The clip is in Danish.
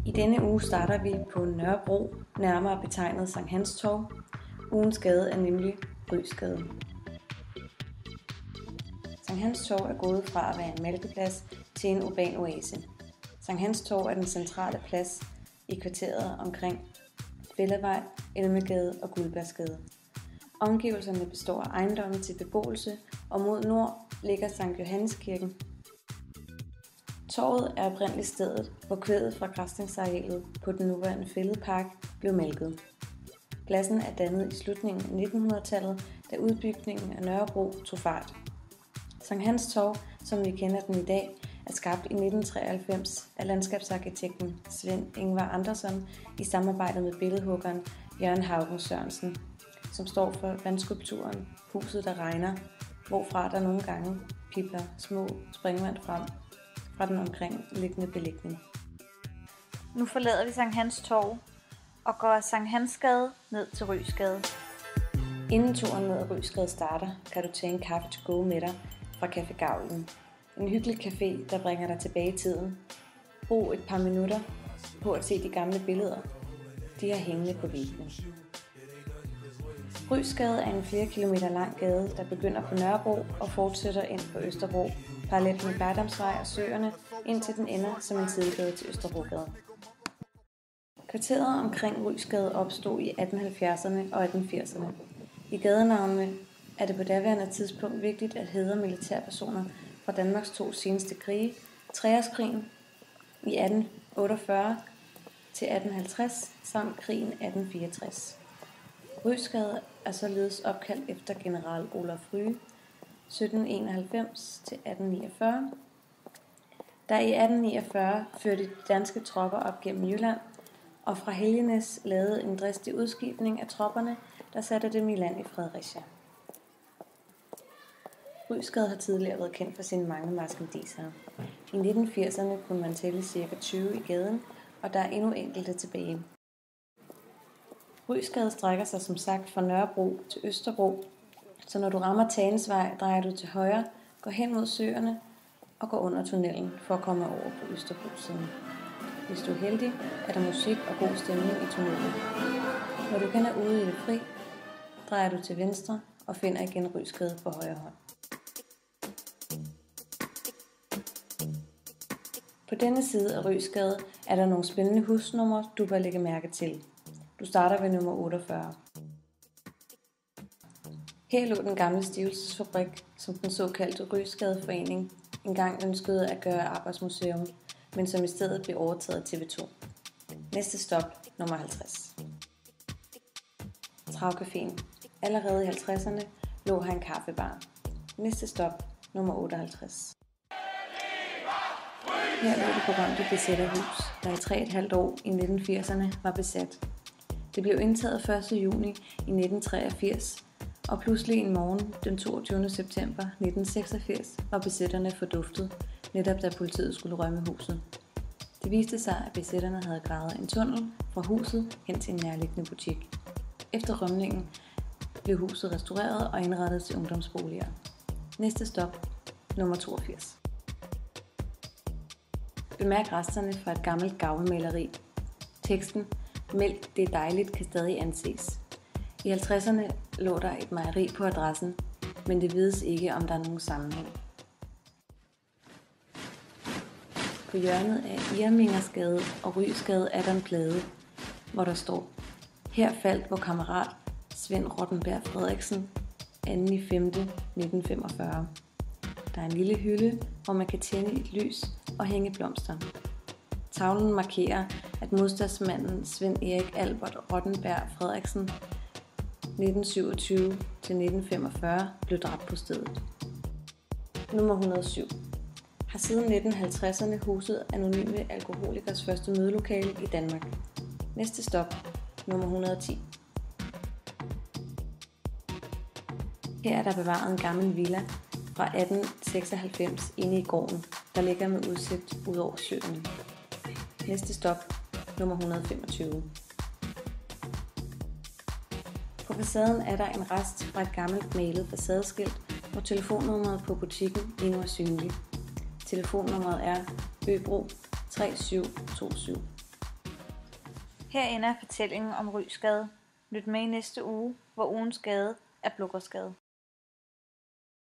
I denne uge starter vi på Nørrebro, nærmere betegnet Sankt Hans Torv. Ugens gade er nemlig Ryesgade. Sankt Hans Torv er gået fra at være en malkeplads til en urban oase. Sankt Hans Torv er den centrale plads i kvarteret omkring Fælledvej, Elmegade og Guldbergsgade. Omgivelserne består af ejendomme til beboelse, og mod nord ligger Sankt Johanneskirken. Torvet er oprindeligt stedet, hvor kvæget fra græsningsarealet på den nuværende Fælledpark blev malket. Pladsen er dannet i slutningen af 1900-tallet, da udbygningen af Nørrebro tog fart. Sankt Hans Torv, som vi kender den i dag, er skabt i 1993 af landskabsarkitekten Svend Ingvar Andersson i samarbejde med billedhuggeren Jørgen Haugen Sørensen, som står for vandskulpturen Huset der regner, hvorfra der nogle gange pibler små springvand frem fra den omkringliggende belægning. Nu forlader vi Sankt Hans Torv og går af Sankt Hansgade ned til Ryesgade. Inden turen ned ad Ryesgade starter, kan du tage en kaffe to go med dig fra Café Gavlen. En hyggelig café, der bringer dig tilbage i tiden. Brug et par minutter på at se de gamle billeder. De er hængende på væggene. Ryesgade er en flere kilometer lang gade, der begynder på Nørrebro og fortsætter ind på Østerbro, parallelt med Bærdamsvej og Søerne, indtil den ender som en sidegade til Østerbrogade. Kvarteret omkring Ryesgade opstod i 1870'erne og 1880'erne. I gadenavnene er det på daværende tidspunkt vigtigt at hædre militærpersoner fra Danmarks to seneste krige, Treårskrigen i 1848 til 1850 samt krigen 1864. Ryesgade er således opkaldt efter general Olaf Rye 1791 til 1849, der i 1849 førte de danske tropper op gennem Jylland, og fra Helgenæs lavede en dristig udskibning af tropperne, der satte dem i land i Fredericia. Ryesgade har tidligere været kendt for sine mange marskandiser. I 1980'erne kunne man tælle ca. 20 i gaden, og der er endnu enkelte tilbage. Ryesgade strækker sig som sagt fra Nørrebro til Østerbro, så når du rammer Tagensvej, drejer du til højre, går hen mod Søerne og går under tunnelen for at komme over på Østerbro-siden. Hvis du er heldig, er der musik og god stemning i tunnelen. Når du igen er ude i det fri, drejer du til venstre og finder igen Ryesgade på højre hånd. På denne side af Ryesgade er der nogle spændende husnumre, du bør lægge mærke til. Du starter ved nummer 48. Her lå den gamle stivelsesfabrik, som den såkaldte Ryesgadeforening engang ønskede at gøre arbejdsmuseum, men som i stedet blev overtaget af TV2. Næste stop, nummer 50. Travcaféen. Allerede i 50'erne lå her en kaffebar. Næste stop, nummer 58. Her lå det berømte besætterhus, der i 3,5 år i 1980'erne var besat. Det blev indtaget 1. juni i 1983, og pludselig en morgen den 22. september 1986 var besætterne forduftet, netop da politiet skulle rømme huset. Det viste sig, at besætterne havde gravet en tunnel fra huset hen til en nærliggende butik. Efter rømningen blev huset restaureret og indrettet til ungdomsboliger. Næste stop, nummer 82. Bemærk resterne fra et gammelt gavlmaleri. Teksten "Mælk, det er dejligt" kan stadig anses. I 50'erne lå der et mejeri på adressen, men det vides ikke, om der er nogen sammenhæng. På hjørnet af Irmingersgade og Ryesgade er der en plade, hvor der står: "Her faldt vor kammerat Svend Rottenberg Frederiksen 2.5.1945. Der er en lille hylde, hvor man kan tænde et lys og hænge blomster. Tavlen markerer, at modstandsmanden Svend Erik Albert Rottenberg Frederiksen 1927-1945 blev dræbt på stedet." Nummer 107. Har siden 1950'erne huset anonyme alkoholikers første mødelokale i Danmark. Næste stop, nummer 110. Her er der bevaret en gammel villa fra 1896 inde i gården, der ligger med udsigt ud over Søerne. Næste stop, nummer 125. På facaden er der en rest fra et gammelt malet facadeskilt, hvor telefonnummeret på butikken endnu er synligt. Telefonnummeret er Øbro 3727. Her ender fortællingen om Ryesgade. Lyt med i næste uge, hvor ugens gade er Blågårdsgade.